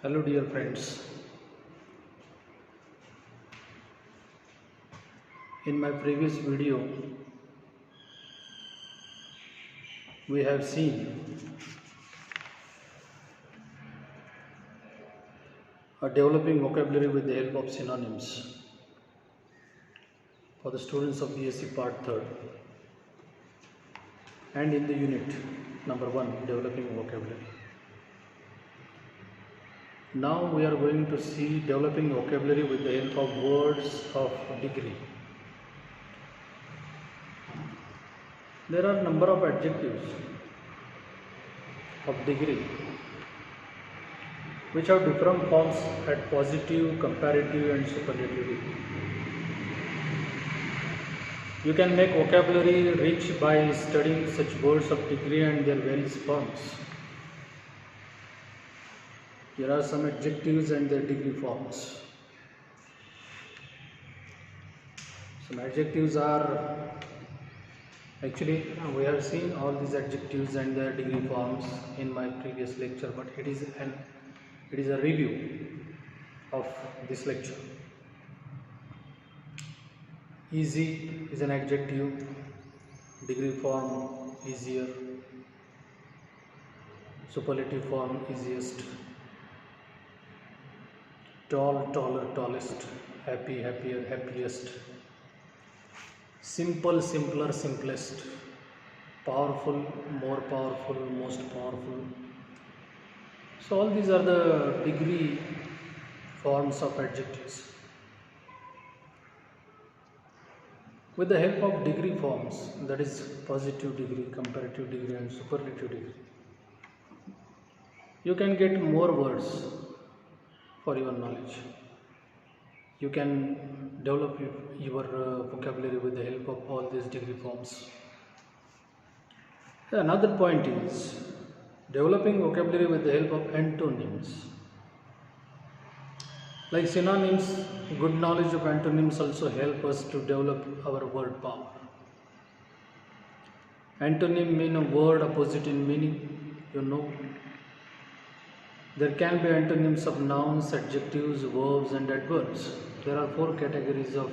Hello dear friends. In my previous video we have seen a developing vocabulary with the help of synonyms for the students of BSc Part 3rd and in the unit number 1 developing vocabulary. Now we are going to see developing vocabulary with the help of words of degree. There are number of adjectives of degree which have different forms at positive, comparative and superlative degree. You can make vocabulary rich by studying such words of degree and their various forms. Here are some adjectives and their degree forms. Some adjectives are we have seen all these adjectives and their degree forms in my previous lecture, but it is a review of this lecture. Easy is an adjective, degree form easier, superlative form easiest, tall, taller, tallest, happy, happier, happiest, simple, simpler, simplest, powerful, more powerful, most powerful. So all these are the degree forms of adjectives. With the help of degree forms, that is positive degree, comparative degree and superlative degree, you can get more words for your knowledge. You can develop your vocabulary with the help of all these degree forms. Another point is developing vocabulary with the help of antonyms. Like synonyms, good knowledge of antonyms also help us to develop our word power. Antonym means a word opposite in meaning, you know. There can be antonyms of nouns, adjectives, verbs and adverbs. There are 4 categories of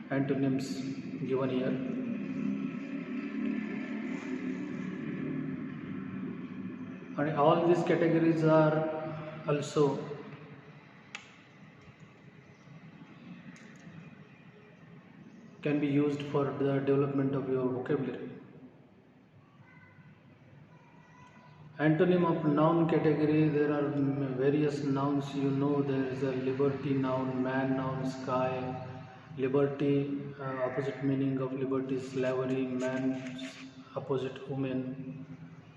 antonyms given here. And all these categories are also can be used for the development of your vocabulary. Antonym of noun category, there are various nouns, you know. There is a liberty noun, man noun, sky. Liberty, opposite meaning of liberty is slavery, man opposite woman,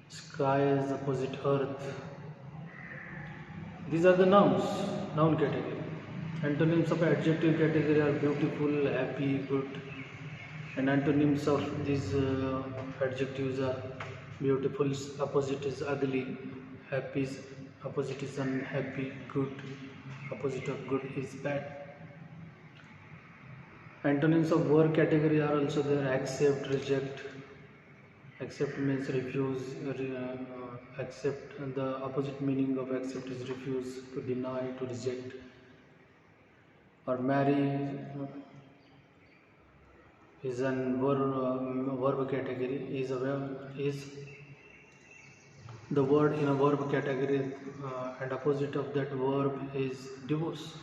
sky is opposite earth. These are the nouns, noun category. Antonyms of adjective category are beautiful, happy, good. And antonyms of these adjectives are beautiful, opposite is ugly, happy is opposite is unhappy, good, opposite of good is bad. Antonyms of verb category are also there: accept, reject. Accept means refuse, accept, and the opposite meaning of accept is refuse, to deny, to reject. Or marry is an verb category, is the word in a verb category, and opposite of that verb is divorce.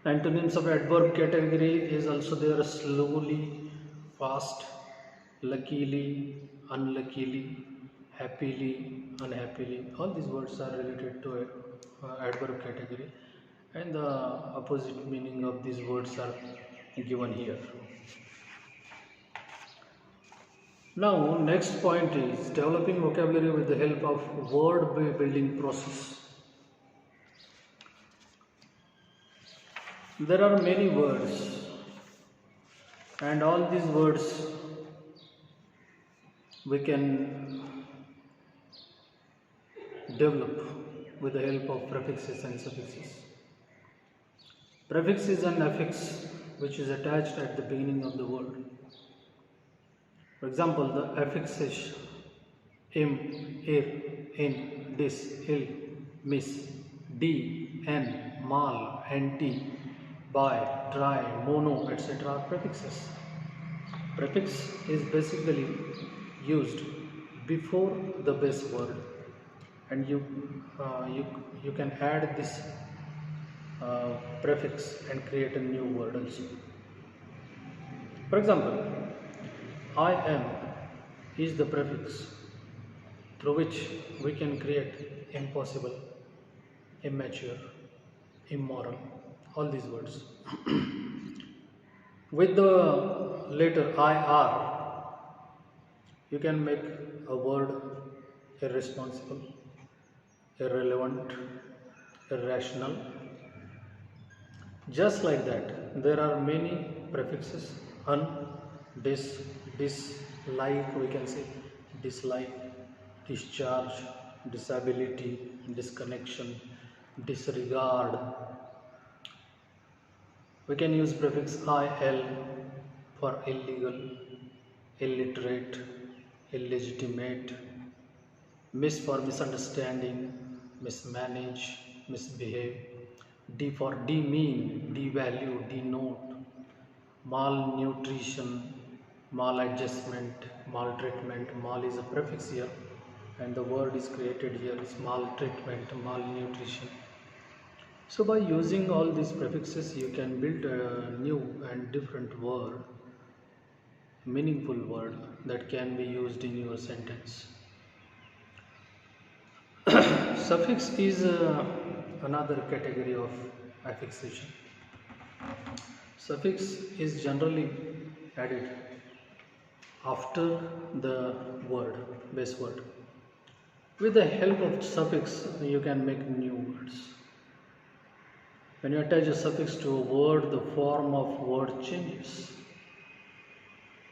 Antonyms of adverb category is also there: slowly, fast, luckily, unluckily, happily, unhappily. All these words are related to adverb category, and the opposite meaning of these words are given here. Now next point is developing vocabulary with the help of word building process. There are many words, and all these words we can develop with the help of prefixes and suffixes. Prefix is an affix which is attached at the beginning of the word. For example, the affix is im, ir, in, dis, il, miss, d, n, mal, nt, by, try, mono, etc. are prefixes. Prefix is basically used before the base word, and you can add this prefix and create a new word also. For example, I am is the prefix through which we can create impossible, immature, immoral, all these words. With the letter IR, you can make a word irresponsible, irrelevant, irrational. Just like that, there are many prefixes: un, dis, dislike, we can say dislike, discharge, disability, disconnection, disregard. We can use prefix IL for illegal, illiterate, illegitimate, mis for misunderstanding, mismanage, misbehave, D for demean, devalue, denote, malnutrition, maladjustment, maltreatment. Mal is a prefix here, and the word is created here is maltreatment, malnutrition. So by using all these prefixes, you can build a new and different word, meaningful word that can be used in your sentence. Suffix is another category of affixation. Suffix is generally added after the word, base word. With the help of suffix, you can make new words. When you attach a suffix to a word, the form of word changes.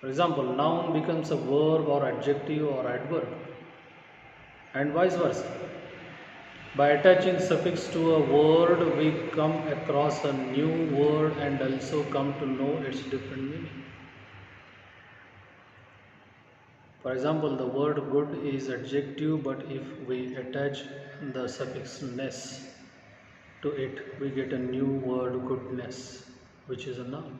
For example, noun becomes a verb or adjective or adverb, and vice versa. By attaching suffix to a word, we come across a new word and also come to know its different meaning. For example, the word good is adjective, but if we attach the suffix ness to it, we get a new word goodness, which is a noun.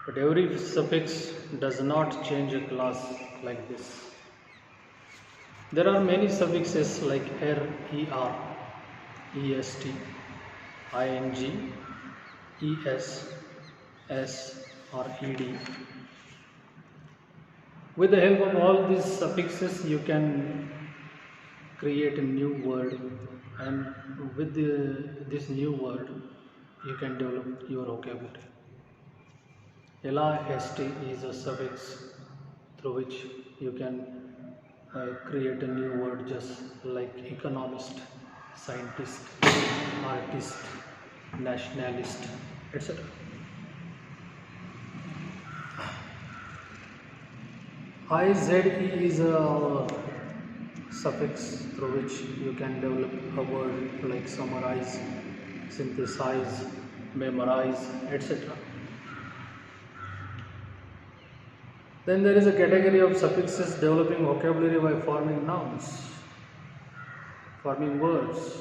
But every suffix does not change a class like this. There are many suffixes like er, est, ing, es, s, or ed. With the help of all these suffixes, you can create a new word, and with this new word, you can develop your vocabulary. Est is a suffix through which you can create a new word, just like economist, scientist, artist, nationalist, etc. IZE is a suffix through which you can develop a word like summarize, synthesize, memorize, etc. Then there is a category of suffixes developing vocabulary by forming nouns, forming words,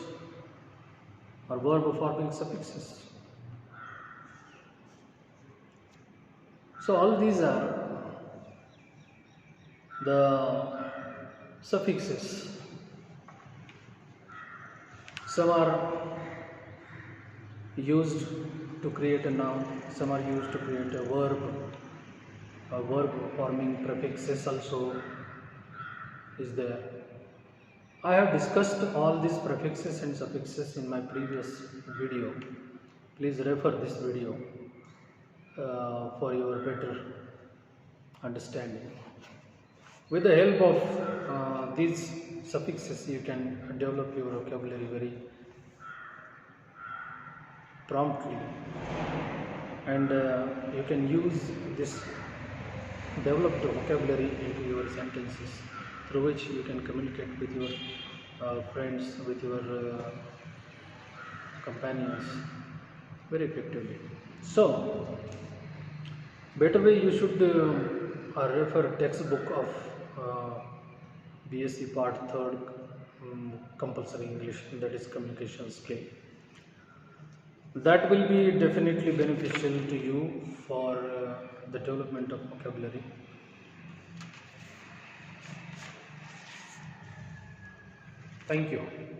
or verb forming suffixes. So all these are the suffixes. Some are used to create a noun, some are used to create a verb. A verb forming prefixes also is there. I have discussed all these prefixes and suffixes in my previous video. Please refer this video for your better understanding. With the help of these suffixes, you can develop your vocabulary very promptly, and you can use this developed vocabulary into your sentences, through which you can communicate with your friends, with your companions very effectively. So, better way, you should refer textbook of BSc Part 3rd, compulsory English, that is communication skill. That will be definitely beneficial to you for the development of vocabulary. Thank you.